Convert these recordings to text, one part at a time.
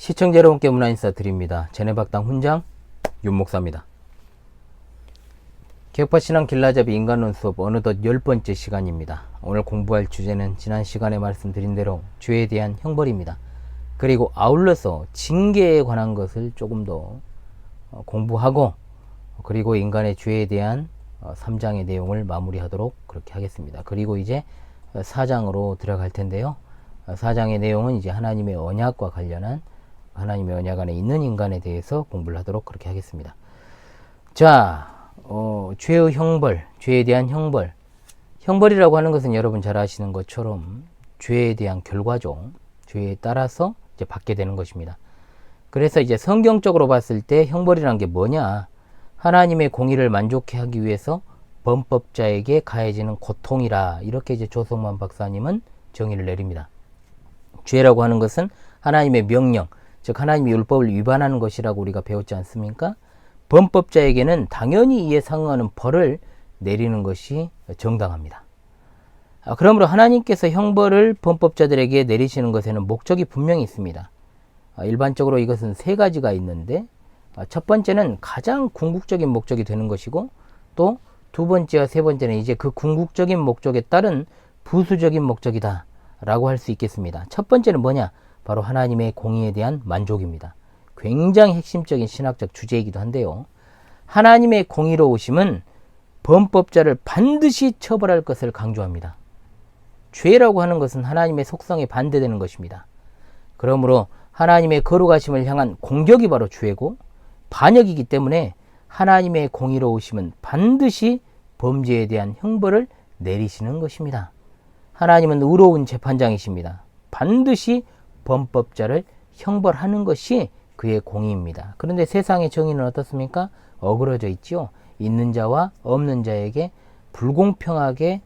시청자 여러분께 문화 인사 드립니다. 제네박당 훈장 윤목사입니다. 개혁파 신앙 길라잡이 인간론 수업 어느덧 10번째 시간입니다. 오늘 공부할 주제는 지난 시간에 말씀드린 대로 죄에 대한 형벌입니다. 그리고 아울러서 징계에 관한 것을 조금 더 공부하고, 그리고 인간의 죄에 대한 3장의 내용을 마무리하도록 그렇게 하겠습니다. 그리고 이제 4장으로 들어갈 텐데요. 4장의 내용은 이제 하나님의 언약과 관련한, 하나님의 언약 안에 있는 인간에 대해서 공부를 하도록 그렇게 하겠습니다. 자, 죄의 형벌, 죄에 대한 형벌. 형벌이라고 하는 것은 여러분 잘 아시는 것처럼 죄에 대한 결과죠. 죄에 따라서 이제 받게 되는 것입니다. 그래서 이제 성경적으로 봤을 때 형벌이라는 게 뭐냐? 하나님의 공의를 만족해 하기 위해서 범법자에게 가해지는 고통이라, 이렇게 이제 조성만 박사님은 정의를 내립니다. 죄라고 하는 것은 하나님의 명령, 즉 하나님의 율법을 위반하는 것이라고 우리가 배웠지 않습니까? 범법자에게는 당연히 이에 상응하는 벌을 내리는 것이 정당합니다. 그러므로 하나님께서 형벌을 범법자들에게 내리시는 것에는 목적이 분명히 있습니다. 일반적으로 이것은 세 가지가 있는데, 첫 번째는 가장 궁극적인 목적이 되는 것이고, 또 두 번째와 세 번째는 이제 그 궁극적인 목적에 따른 부수적인 목적이다 라고 할 수 있겠습니다. 첫 번째는 뭐냐? 바로 하나님의 공의에 대한 만족입니다. 굉장히 핵심적인 신학적 주제이기도 한데요. 하나님의 공의로우심은 범법자를 반드시 처벌할 것을 강조합니다. 죄라고 하는 것은 하나님의 속성에 반대되는 것입니다. 그러므로 하나님의 거룩하심을 향한 공격이 바로 죄고 반역이기 때문에 하나님의 공의로우심은 반드시 범죄에 대한 형벌을 내리시는 것입니다. 하나님은 의로운 재판장이십니다. 반드시 범법자를 형벌하는 것이 그의 공의입니다. 그런데 세상의 정의는 어떻습니까? 어그러져 있죠. 있는 자와 없는 자에게 불공평하게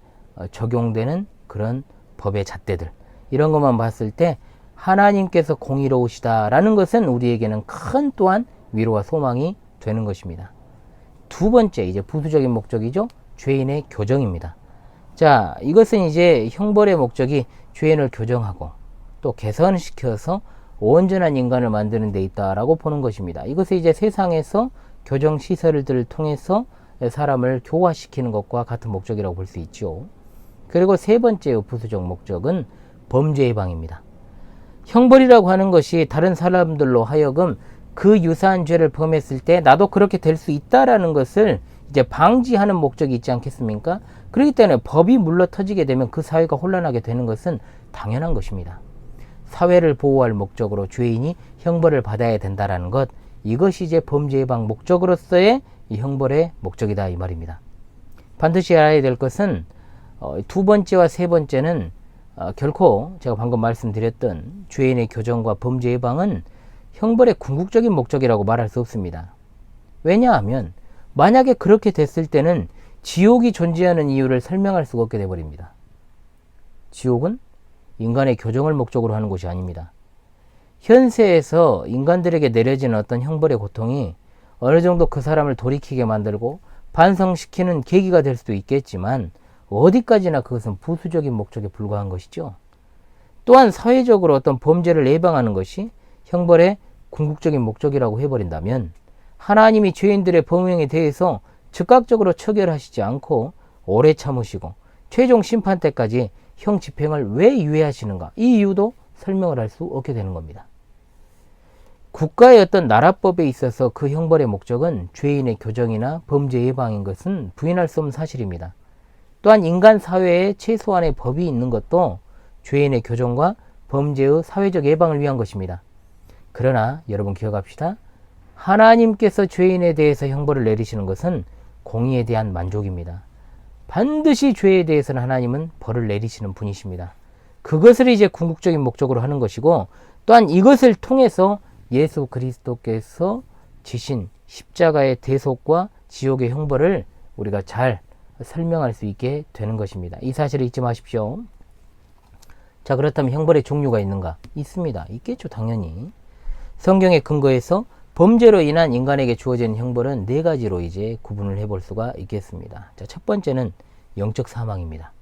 적용되는 그런 법의 잣대들, 이런 것만 봤을 때 하나님께서 공의로우시다라는 것은 우리에게는 큰 또한 위로와 소망이 되는 것입니다. 두 번째, 이제 부수적인 목적이죠. 죄인의 교정입니다. 자, 이것은 이제 형벌의 목적이 죄인을 교정하고 또 개선시켜서 온전한 인간을 만드는 데 있다라고 보는 것입니다. 이것을 이제 세상에서 교정시설들을 통해서 사람을 교화시키는 것과 같은 목적이라고 볼 수 있죠. 그리고 세 번째의 부수적 목적은 범죄 예방입니다. 형벌이라고 하는 것이 다른 사람들로 하여금 그 유사한 죄를 범했을 때 나도 그렇게 될 수 있다라는 것을 이제 방지하는 목적이 있지 않겠습니까? 그렇기 때문에 법이 물러터지게 되면 그 사회가 혼란하게 되는 것은 당연한 것입니다. 사회를 보호할 목적으로 죄인이 형벌을 받아야 된다라는 것, 이것이 이제 범죄 예방 목적으로서의 이 형벌의 목적이다, 이 말입니다. 반드시 알아야 될 것은 두 번째와 세 번째는 결코 제가 방금 말씀드렸던 죄인의 교정과 범죄 예방은 형벌의 궁극적인 목적이라고 말할 수 없습니다. 왜냐하면 만약에 그렇게 됐을 때는 지옥이 존재하는 이유를 설명할 수가 없게 되어버립니다. 지옥은 인간의 교정을 목적으로 하는 곳이 아닙니다. 현세에서 인간들에게 내려지는 어떤 형벌의 고통이 어느 정도 그 사람을 돌이키게 만들고 반성시키는 계기가 될 수도 있겠지만, 어디까지나 그것은 부수적인 목적에 불과한 것이죠. 또한 사회적으로 어떤 범죄를 예방하는 것이 형벌의 궁극적인 목적이라고 해버린다면, 하나님이 죄인들의 범행에 대해서 즉각적으로 처결하시지 않고 오래 참으시고 최종 심판 때까지 형 집행을 왜 유예하시는가, 이 이유도 설명을 할 수 없게 되는 겁니다. 국가의 어떤 나라법에 있어서 그 형벌의 목적은 죄인의 교정이나 범죄 예방인 것은 부인할 수 없는 사실입니다. 또한 인간 사회에 최소한의 법이 있는 것도 죄인의 교정과 범죄의 사회적 예방을 위한 것입니다. 그러나 여러분 기억합시다. 하나님께서 죄인에 대해서 형벌을 내리시는 것은 공의에 대한 만족입니다. 반드시 죄에 대해서는 하나님은 벌을 내리시는 분이십니다. 그것을 이제 궁극적인 목적으로 하는 것이고, 또한 이것을 통해서 예수 그리스도께서 지신 십자가의 대속과 지옥의 형벌을 우리가 잘 설명할 수 있게 되는 것입니다. 이 사실을 잊지 마십시오. 자, 그렇다면 형벌의 종류가 있는가? 있습니다. 있겠죠, 당연히. 성경의 근거에서 범죄로 인한 인간에게 주어진 형벌은 네 가지로 이제 구분을 해볼 수가 있겠습니다. 자, 첫 번째는 영적 사망입니다.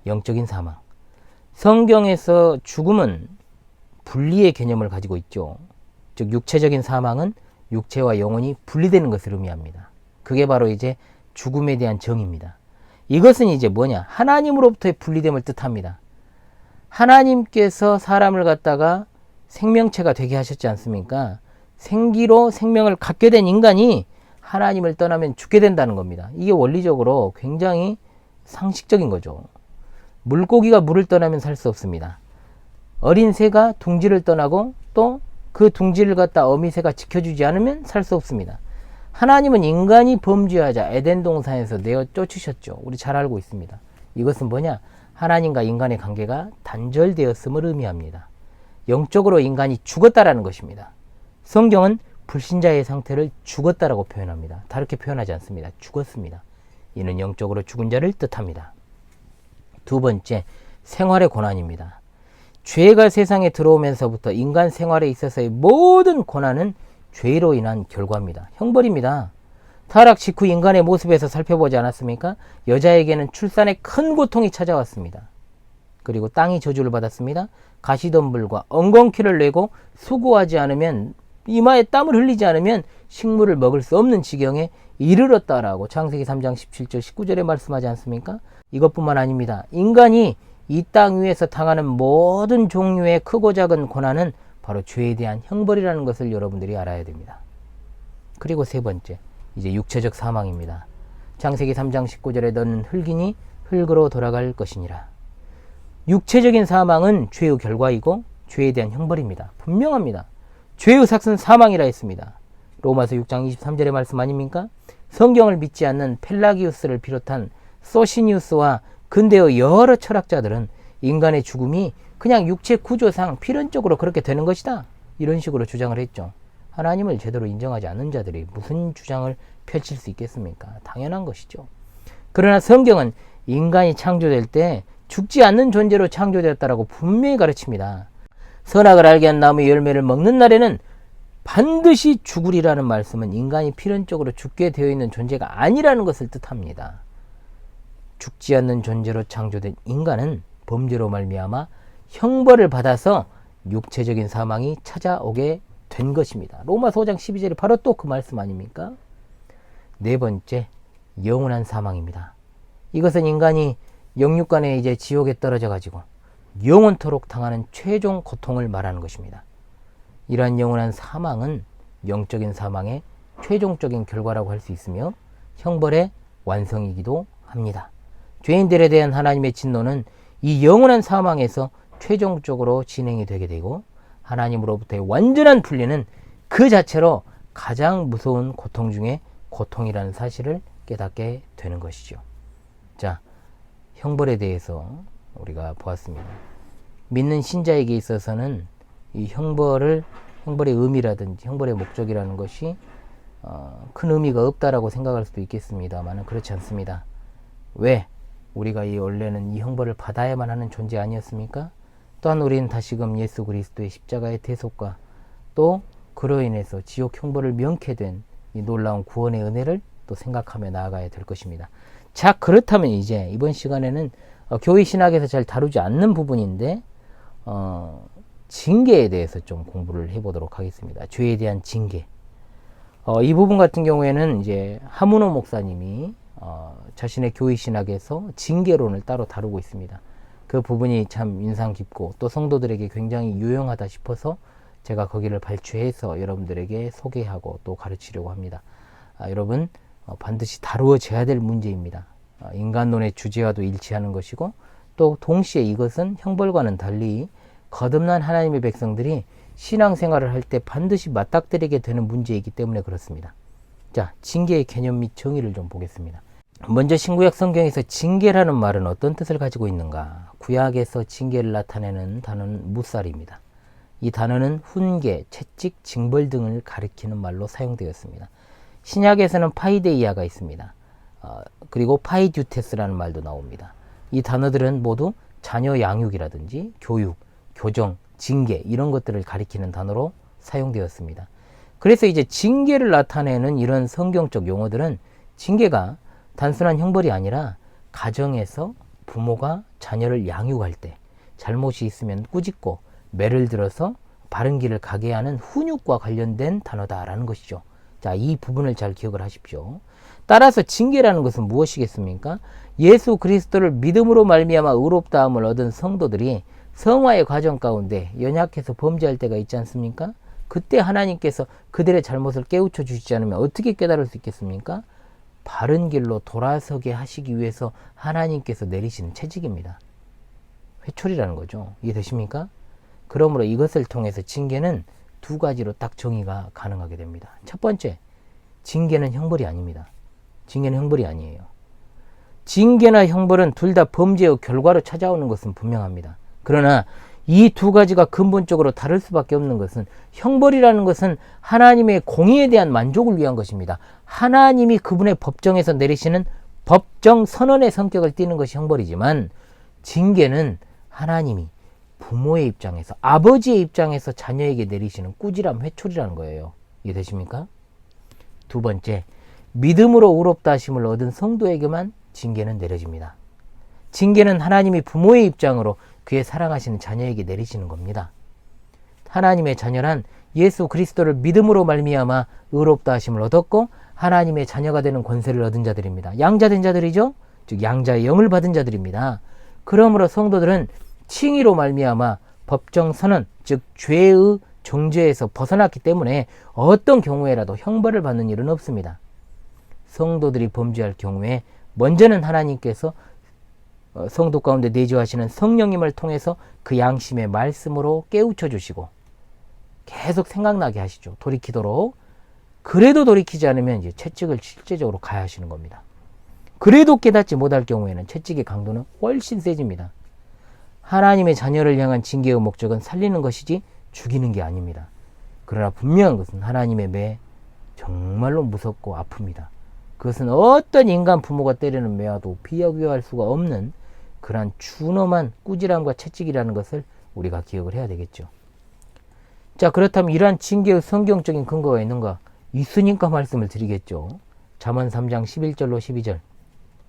영적인 사망. 성경에서 죽음은 분리의 개념을 가지고 있죠. 즉 육체적인 사망은 육체와 영혼이 분리되는 것을 의미합니다. 그게 바로 이제 죽음에 대한 정의입니다. 이것은 이제 뭐냐? 하나님으로부터의 분리됨을 뜻합니다. 하나님께서 사람을 갖다가 생명체가 되게 하셨지 않습니까? 생기로 생명을 갖게 된 인간이 하나님을 떠나면 죽게 된다는 겁니다. 이게 원리적으로 굉장히 상식적인 거죠. 물고기가 물을 떠나면 살 수 없습니다. 어린 새가 둥지를 떠나고 또 그 둥지를 갖다 어미새가 지켜주지 않으면 살 수 없습니다. 하나님은 인간이 범죄하자 에덴 동산에서 내어 쫓으셨죠. 우리 잘 알고 있습니다. 이것은 뭐냐? 하나님과 인간의 관계가 단절되었음을 의미합니다. 영적으로 인간이 죽었다라는 것입니다. 성경은 불신자의 상태를 죽었다라고 표현합니다. 다르게 표현하지 않습니다. 죽었습니다. 이는 영적으로 죽은 자를 뜻합니다. 두 번째, 생활의 고난입니다. 죄가 세상에 들어오면서부터 인간 생활에 있어서의 모든 고난은 죄로 인한 결과입니다. 형벌입니다. 타락 직후 인간의 모습에서 살펴보지 않았습니까? 여자에게는 출산에 큰 고통이 찾아왔습니다. 그리고 땅이 저주를 받았습니다. 가시덤불과 엉겅퀴를 내고 수고하지 않으면, 이마에 땀을 흘리지 않으면 식물을 먹을 수 없는 지경에 이르렀다라고 창세기 3장 17절 19절에 말씀하지 않습니까? 이것뿐만 아닙니다. 인간이 이 땅 위에서 당하는 모든 종류의 크고 작은 고난은 바로 죄에 대한 형벌이라는 것을 여러분들이 알아야 됩니다. 그리고 세 번째, 이제 육체적 사망입니다. 창세기 3장 19절에 너는 흙이니 흙으로 돌아갈 것이니라. 육체적인 사망은 죄의 결과이고 죄에 대한 형벌입니다. 분명합니다. 죄의 삭은 사망이라 했습니다. 로마서 6장 23절의 말씀 아닙니까? 성경을 믿지 않는 펠라기우스를 비롯한 소시니우스와 근대의 여러 철학자들은 인간의 죽음이 그냥 육체 구조상 필연적으로 그렇게 되는 것이다, 이런 식으로 주장을 했죠. 하나님을 제대로 인정하지 않는 자들이 무슨 주장을 펼칠 수 있겠습니까? 당연한 것이죠. 그러나 성경은 인간이 창조될 때 죽지 않는 존재로 창조되었다라고 분명히 가르칩니다. 선악을 알게 한 나무의 열매를 먹는 날에는 반드시 죽으리라는 말씀은 인간이 필연적으로 죽게 되어 있는 존재가 아니라는 것을 뜻합니다. 죽지 않는 존재로 창조된 인간은 범죄로 말미암아 형벌을 받아서 육체적인 사망이 찾아오게 된 것입니다. 로마서 5장 12절이 바로 또 그 말씀 아닙니까? 네 번째, 영원한 사망입니다. 이것은 인간이 영육간에 이제 지옥에 떨어져 가지고 영원토록 당하는 최종 고통을 말하는 것입니다. 이러한 영원한 사망은 영적인 사망의 최종적인 결과라고 할 수 있으며 형벌의 완성이기도 합니다. 죄인들에 대한 하나님의 진노는 이 영원한 사망에서 최종적으로 진행이 되게 되고, 하나님으로부터의 완전한 분리는 그 자체로 가장 무서운 고통 중에 고통이라는 사실을 깨닫게 되는 것이죠. 자, 형벌에 대해서 우리가 보았습니다. 믿는 신자에게 있어서는 이 형벌의 의미라든지 형벌의 목적이라는 것이 큰 의미가 없다라고 생각할 수도 있겠습니다만 그렇지 않습니다. 왜? 우리가 원래는 이 형벌을 받아야만 하는 존재 아니었습니까? 또한 우리는 다시금 예수 그리스도의 십자가의 대속과 또 그로 인해서 지옥 형벌을 면케 된 이 놀라운 구원의 은혜를 또 생각하며 나아가야 될 것입니다. 자, 그렇다면 이제 이번 시간에는 교회 신학에서 잘 다루지 않는 부분인데 징계에 대해서 좀 공부를 해보도록 하겠습니다. 죄에 대한 징계. 이 부분 같은 경우에는 이제 하문호 목사님이 자신의 교회 신학에서 징계론을 따로 다루고 있습니다. 그 부분이 참 인상 깊고 또 성도들에게 굉장히 유용하다 싶어서 제가 거기를 발췌해서 여러분들에게 소개하고 또 가르치려고 합니다. 여러분, 반드시 다루어져야 될 문제입니다. 인간론의 주제와도 일치하는 것이고 또 동시에 이것은 형벌과는 달리 거듭난 하나님의 백성들이 신앙생활을 할 때 반드시 맞닥뜨리게 되는 문제이기 때문에 그렇습니다. 자, 징계의 개념 및 정의를 좀 보겠습니다. 먼저 신구약 성경에서 징계라는 말은 어떤 뜻을 가지고 있는가? 구약에서 징계를 나타내는 단어는 무살입니다. 이 단어는 훈계, 채찍, 징벌 등을 가리키는 말로 사용되었습니다. 신약에서는 파이데이아가 있습니다. 그리고 파이듀테스라는 말도 나옵니다. 이 단어들은 모두 자녀 양육이라든지 교육, 교정, 징계 이런 것들을 가리키는 단어로 사용되었습니다. 그래서 이제 징계를 나타내는 이런 성경적 용어들은 징계가 단순한 형벌이 아니라 가정에서 부모가 자녀를 양육할 때 잘못이 있으면 꾸짖고 매를 들어서 바른 길을 가게 하는 훈육과 관련된 단어다라는 것이죠. 자, 이 부분을 잘 기억을 하십시오. 따라서 징계라는 것은 무엇이겠습니까? 예수 그리스도를 믿음으로 말미암아 의롭다함을 얻은 성도들이 성화의 과정 가운데 연약해서 범죄할 때가 있지 않습니까? 그때 하나님께서 그들의 잘못을 깨우쳐 주시지 않으면 어떻게 깨달을 수 있겠습니까? 바른 길로 돌아서게 하시기 위해서 하나님께서 내리시는 채찍입니다. 회초리라는 거죠. 이해되십니까? 그러므로 이것을 통해서 징계는 두 가지로 딱 정의가 가능하게 됩니다. 첫 번째, 징계는 형벌이 아닙니다. 징계는 형벌이 아니에요. 징계나 형벌은 둘 다 범죄의 결과로 찾아오는 것은 분명합니다. 그러나 이 두 가지가 근본적으로 다를 수밖에 없는 것은, 형벌이라는 것은 하나님의 공의에 대한 만족을 위한 것입니다. 하나님이 그분의 법정에서 내리시는 법정 선언의 성격을 띠는 것이 형벌이지만, 징계는 하나님이 부모의 입장에서, 아버지의 입장에서 자녀에게 내리시는 꾸지람 회초리라는 거예요. 이해되십니까? 두 번째, 믿음으로 의롭다 하심을 얻은 성도에게만 징계는 내려집니다. 징계는 하나님이 부모의 입장으로 그의 사랑하시는 자녀에게 내리시는 겁니다. 하나님의 자녀란 예수 그리스도를 믿음으로 말미암아 의롭다 하심을 얻었고 하나님의 자녀가 되는 권세를 얻은 자들입니다. 양자된 자들이죠. 즉 양자의 영을 받은 자들입니다. 그러므로 성도들은 칭의로 말미암아 법정 선언, 즉 죄의 정죄에서 벗어났기 때문에 어떤 경우에라도 형벌을 받는 일은 없습니다. 성도들이 범죄할 경우에 먼저는 하나님께서 성도 가운데 내주하시는 성령님을 통해서 그 양심의 말씀으로 깨우쳐 주시고 계속 생각나게 하시죠. 돌이키도록. 그래도 돌이키지 않으면 이제 채찍을 실제적으로 가하시는 겁니다. 그래도 깨닫지 못할 경우에는 채찍의 강도는 훨씬 세집니다. 하나님의 자녀를 향한 징계의 목적은 살리는 것이지 죽이는 게 아닙니다. 그러나 분명한 것은 하나님의 매 정말로 무섭고 아픕니다. 그것은 어떤 인간 부모가 때리는 매와도 비교할 수가 없는 그러한 준엄한 꾸지람과 채찍이라는 것을 우리가 기억을 해야 되겠죠. 자, 그렇다면 이러한 징계의 성경적인 근거가 있는가? 있으니까 말씀을 드리겠죠. 잠언 3장 11절로 12절.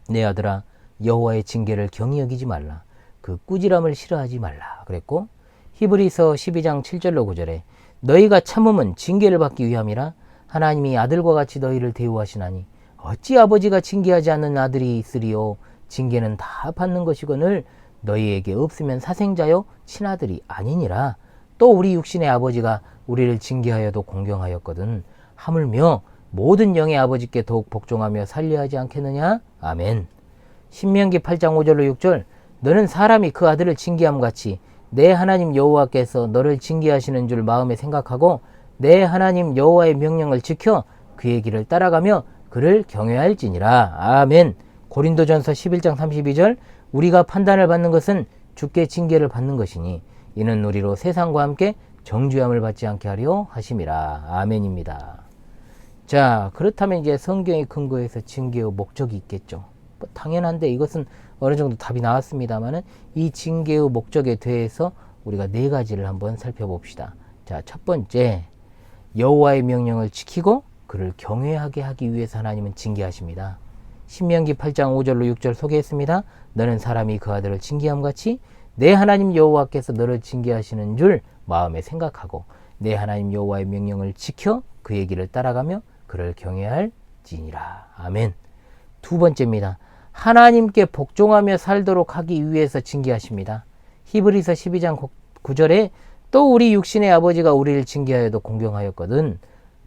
내 아들아, 여호와의 징계를 경히 여기지 말라. 그 꾸지람을 싫어하지 말라. 그랬고, 히브리서 12장 7절로 9절에 너희가 참음은 징계를 받기 위함이라. 하나님이 아들과 같이 너희를 대우하시나니 어찌 아버지가 징계하지 않는 아들이 있으리요. 징계는 다 받는 것이거늘 너희에게 없으면 사생자요 친아들이 아니니라. 또 우리 육신의 아버지가 우리를 징계하여도 공경하였거든 하물며 모든 영의 아버지께 더욱 복종하며 살려하지 않겠느냐. 아멘. 신명기 8장 5절로 6절. 너는 사람이 그 아들을 징계함 같이 내 하나님 여호와께서 너를 징계하시는 줄 마음에 생각하고 내 하나님 여호와의 명령을 지켜 그의 길을 따라가며 그를 경외할지니라. 아멘. 고린도전서 11장 32절. 우리가 판단을 받는 것은 주께 징계를 받는 것이니 이는 우리로 세상과 함께 정죄함을 받지 않게 하려 하심이라. 아멘입니다. 자, 그렇다면 이제 성경의 근거에서 징계의 목적이 있겠죠. 뭐 당연한데 이것은 어느 정도 답이 나왔습니다만은 이 징계의 목적에 대해서 우리가 네 가지를 한번 살펴봅시다. 자, 첫 번째, 여호와의 명령을 지키고 그를 경외하게 하기 위해서 하나님은 징계하십니다. 신명기 8장 5절로 6절 소개했습니다. 너는 사람이 그 아들을 징계함 같이 내 하나님 여호와께서 너를 징계하시는 줄 마음에 생각하고 내 하나님 여호와의 명령을 지켜 그의 길을 따라가며 그를 경외할지니라. 아멘. 두 번째입니다. 하나님께 복종하며 살도록 하기 위해서 징계하십니다. 히브리서 12장 9절에 또 우리 육신의 아버지가 우리를 징계하여도 공경하였거든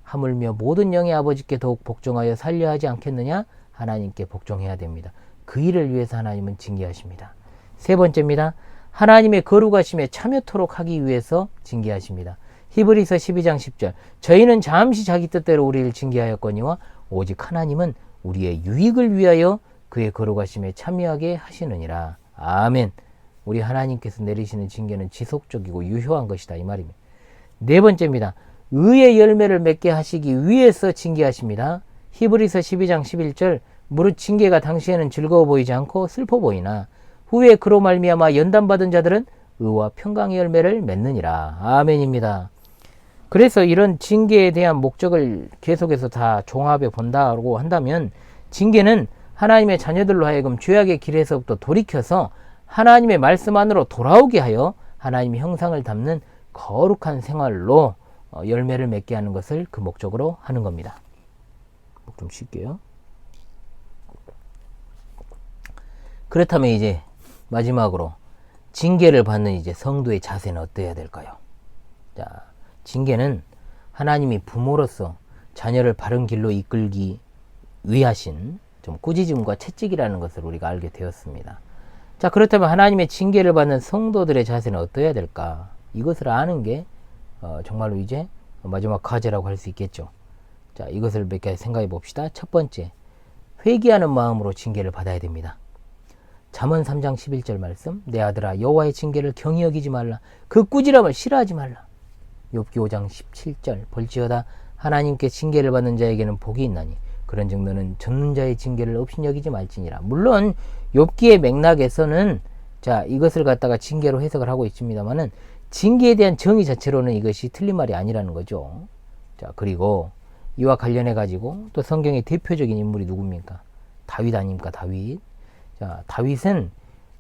하물며 모든 영의 아버지께 더욱 복종하여 살려하지 않겠느냐. 하나님께 복종해야 됩니다. 그 일을 위해서 하나님은 징계하십니다. 세 번째입니다. 하나님의 거룩하심에 참여토록 하기 위해서 징계하십니다. 히브리서 12장 10절. 저희는 잠시 자기 뜻대로 우리를 징계하였거니와 오직 하나님은 우리의 유익을 위하여 그의 거룩하심에 참여하게 하시느니라. 아멘. 우리 하나님께서 내리시는 징계는 지속적이고 유효한 것이다 이 말입니다. 네 번째입니다. 의의 열매를 맺게 하시기 위해서 징계하십니다. 히브리서 12장 11절. 무릇 징계가 당시에는 즐거워 보이지 않고 슬퍼 보이나 후에 그로 말미암아 연단받은 자들은 의와 평강의 열매를 맺느니라. 아멘입니다. 그래서 이런 징계에 대한 목적을 계속해서 다 종합해 본다고 한다면 징계는 하나님의 자녀들로 하여금 죄악의 길에서부터 돌이켜서 하나님의 말씀 안으로 돌아오게 하여 하나님의 형상을 담는 거룩한 생활로 열매를 맺게 하는 것을 그 목적으로 하는 겁니다. 좀 쉴게요. 그렇다면 이제 마지막으로 징계를 받는 이제 성도의 자세는 어떠해야 될까요? 자, 징계는 하나님이 부모로서 자녀를 바른 길로 이끌기 위하신 좀 꾸짖음과 채찍이라는 것을 우리가 알게 되었습니다. 자, 그렇다면 하나님의 징계를 받는 성도들의 자세는 어떠해야 될까? 이것을 아는 게 정말로 이제 마지막 과제라고 할 수 있겠죠. 자, 이것을 몇 개 생각해 봅시다. 첫 번째, 회개하는 마음으로 징계를 받아야 됩니다. 잠언 3장 11절 말씀, 내 아들아 여호와의 징계를 경히 여기지 말라. 그 꾸지람을 싫어하지 말라. 욥기 5장 17절, 볼지어다 하나님께 징계를 받는 자에게는 복이 있나니 그런즉 너는 젖는 자의 징계를 업신여기지 말지니라. 물론 욥기의 맥락에서는 자, 이것을 갖다가 징계로 해석을 하고 있습니다만은 징계에 대한 정의 자체로는 이것이 틀린 말이 아니라는 거죠. 자, 그리고 이와 관련해 가지고 또 성경의 대표적인 인물이 누굽니까? 다윗 아닙니까? 다윗. 자, 다윗은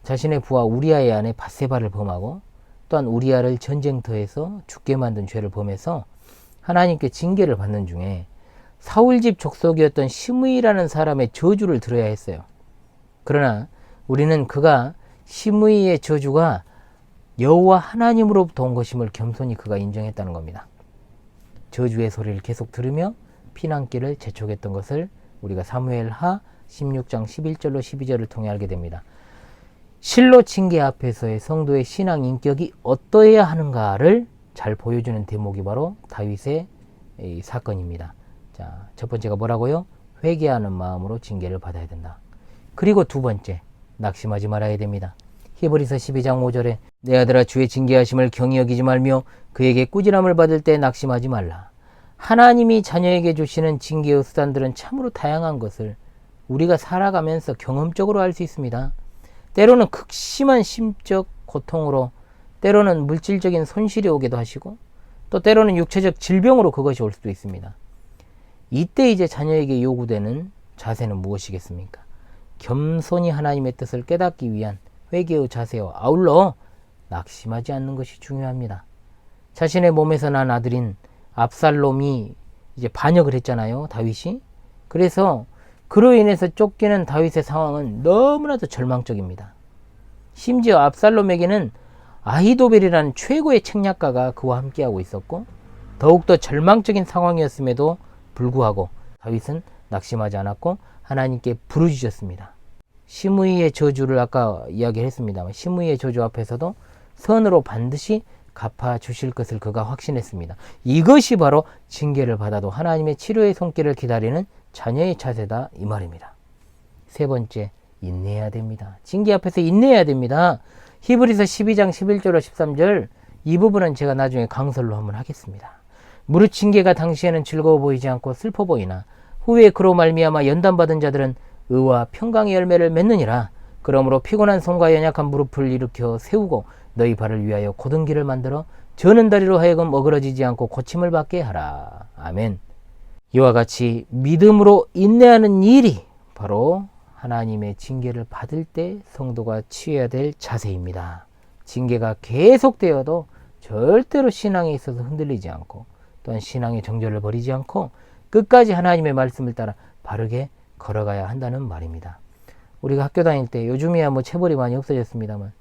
자신의 부하 우리아의 아내 밧세바를 범하고 또한 우리아를 전쟁터에서 죽게 만든 죄를 범해서 하나님께 징계를 받는 중에 사울 집 족속이었던 시므이라는 사람의 저주를 들어야 했어요. 그러나 우리는 그가 시므이의 저주가 여호와 하나님으로부터 온 것임을 겸손히 그가 인정했다는 겁니다. 저주의 소리를 계속 들으며 피난길을 재촉했던 것을 우리가 사무엘하 16장 11절로 12절을 통해 알게 됩니다. 실로 징계 앞에서의 성도의 신앙 인격이 어떠해야 하는가를 잘 보여주는 대목이 바로 다윗의 이 사건입니다. 자, 첫 번째가 뭐라고요? 회개하는 마음으로 징계를 받아야 된다. 그리고 두 번째, 낙심하지 말아야 됩니다. 히브리서 12장 5절에 내 아들아 주의 징계하심을 경히 여기지 말며 그에게 꾸지람을 받을 때 낙심하지 말라. 하나님이 자녀에게 주시는 징계의 수단들은 참으로 다양한 것을 우리가 살아가면서 경험적으로 알 수 있습니다. 때로는 극심한 심적 고통으로, 때로는 물질적인 손실이 오기도 하시고, 또 때로는 육체적 질병으로 그것이 올 수도 있습니다. 이때 이제 자녀에게 요구되는 자세는 무엇이겠습니까? 겸손히 하나님의 뜻을 깨닫기 위한 회개의 자세와 아울러 낙심하지 않는 것이 중요합니다. 자신의 몸에서 난 아들인 압살롬이 이제 반역을 했잖아요, 다윗이. 그래서 그로 인해서 쫓기는 다윗의 상황은 너무나도 절망적입니다. 심지어 압살롬에게는 아히도벨이라는 최고의 책략가가 그와 함께하고 있었고 더욱더 절망적인 상황이었음에도 불구하고 다윗은 낙심하지 않았고 하나님께 부르짖었습니다. 시므이의 저주를 아까 이야기했습니다만 시므이의 저주 앞에서도 선으로 반드시 갚아주실 것을 그가 확신했습니다. 이것이 바로 징계를 받아도 하나님의 치료의 손길을 기다리는 자녀의 자세다 이 말입니다. 세 번째, 인내해야 됩니다. 징계 앞에서 인내해야 됩니다. 히브리서 12장 11절로 13절 이 부분은 제가 나중에 강설로 한번 하겠습니다. 무릇 징계가 당시에는 즐거워 보이지 않고 슬퍼 보이나 후에 그로 말미암아 연단받은 자들은 의와 평강의 열매를 맺느니라. 그러므로 피곤한 손과 연약한 무릎을 일으켜 세우고 너희 발을 위하여 곧은 길을 만들어 저는 다리로 하여금 어그러지지 않고 고침을 받게 하라. 아멘. 이와 같이 믿음으로 인내하는 일이 바로 하나님의 징계를 받을 때 성도가 취해야 될 자세입니다. 징계가 계속되어도 절대로 신앙에 있어서 흔들리지 않고 또한 신앙의 정절을 버리지 않고 끝까지 하나님의 말씀을 따라 바르게 걸어가야 한다는 말입니다. 우리가 학교 다닐 때 요즘이야 뭐 체벌이 많이 없어졌습니다만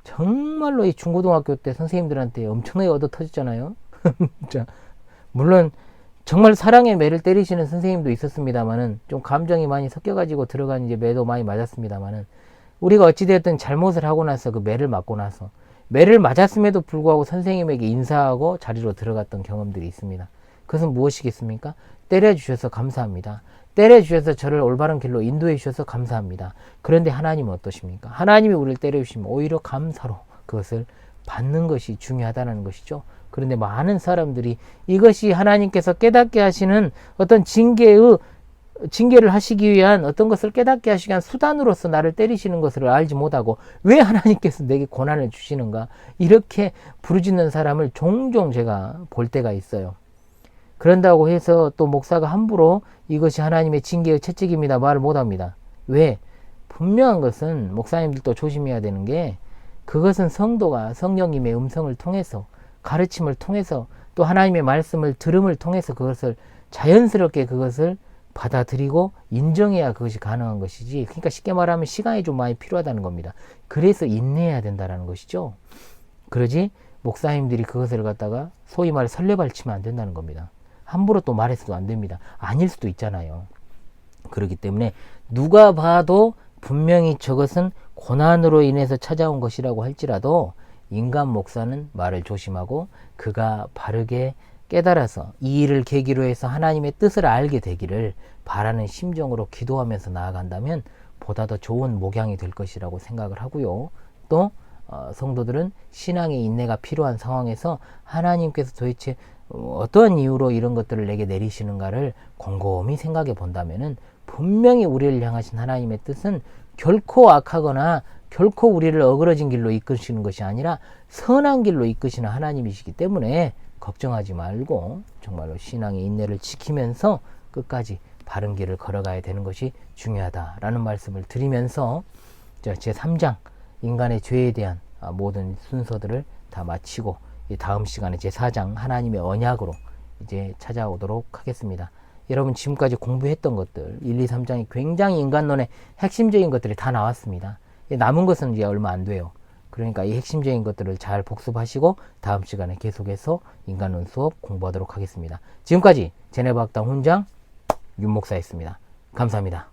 정말로 이 중고등학교 때 선생님들한테 엄청나게 얻어 터졌잖아요. 물론 정말 사랑의 매를 때리시는 선생님도 있었습니다만은 좀 감정이 많이 섞여가지고 들어간 이제 매도 많이 맞았습니다만은 우리가 어찌되었든 잘못을 하고 나서 그 매를 맞고 나서 매를 맞았음에도 불구하고 선생님에게 인사하고 자리로 들어갔던 경험들이 있습니다. 그것은 무엇이겠습니까? 때려주셔서 감사합니다. 때려주셔서 저를 올바른 길로 인도해 주셔서 감사합니다. 그런데 하나님은 어떠십니까? 하나님이 우리를 때려주시면 오히려 감사로 그것을 받는 것이 중요하다는 것이죠. 그런데 많은 사람들이 이것이 하나님께서 깨닫게 하시는 어떤 징계를 하시기 위한 어떤 것을 깨닫게 하시기 위한 수단으로서 나를 때리시는 것을 알지 못하고 왜 하나님께서 내게 고난을 주시는가 이렇게 부르짖는 사람을 종종 제가 볼 때가 있어요. 그런다고 해서 또 목사가 함부로 이것이 하나님의 징계의 채찍입니다 말을 못합니다. 왜? 분명한 것은 목사님들도 조심해야 되는 게 그것은 성도가 성령님의 음성을 통해서 가르침을 통해서 또 하나님의 말씀을 들음을 통해서 그것을 자연스럽게 그것을 받아들이고 인정해야 그것이 가능한 것이지. 그러니까 쉽게 말하면 시간이 좀 많이 필요하다는 겁니다. 그래서 인내해야 된다는 것이죠. 그러지 목사님들이 그것을 갖다가 소위 말해 설레발치면 안 된다는 겁니다. 함부로 또 말해서도 안 됩니다. 아닐 수도 있잖아요. 그렇기 때문에 누가 봐도 분명히 저것은 고난으로 인해서 찾아온 것이라고 할지라도 인간 목사는 말을 조심하고 그가 바르게 깨달아서 이 일을 계기로 해서 하나님의 뜻을 알게 되기를 바라는 심정으로 기도하면서 나아간다면 보다 더 좋은 목양이 될 것이라고 생각을 하고요. 또 성도들은 신앙의 인내가 필요한 상황에서 하나님께서 도대체 어떤 이유로 이런 것들을 내게 내리시는가를 곰곰이 생각해 본다면은 분명히 우리를 향하신 하나님의 뜻은 결코 악하거나 결코 우리를 어그러진 길로 이끄시는 것이 아니라 선한 길로 이끄시는 하나님이시기 때문에 걱정하지 말고 정말로 신앙의 인내를 지키면서 끝까지 바른 길을 걸어가야 되는 것이 중요하다라는 말씀을 드리면서 제3장 인간의 죄에 대한 모든 순서들을 다 마치고 다음 시간에 제4장 하나님의 언약으로 이제 찾아오도록 하겠습니다. 여러분 지금까지 공부했던 것들 1, 2, 3장이 굉장히 인간론의 핵심적인 것들이 다 나왔습니다. 남은 것은 이제 얼마 안 돼요. 그러니까 이 핵심적인 것들을 잘 복습하시고 다음 시간에 계속해서 인간론 수업 공부하도록 하겠습니다. 지금까지 제네바학당 훈장 윤 목사였습니다. 감사합니다.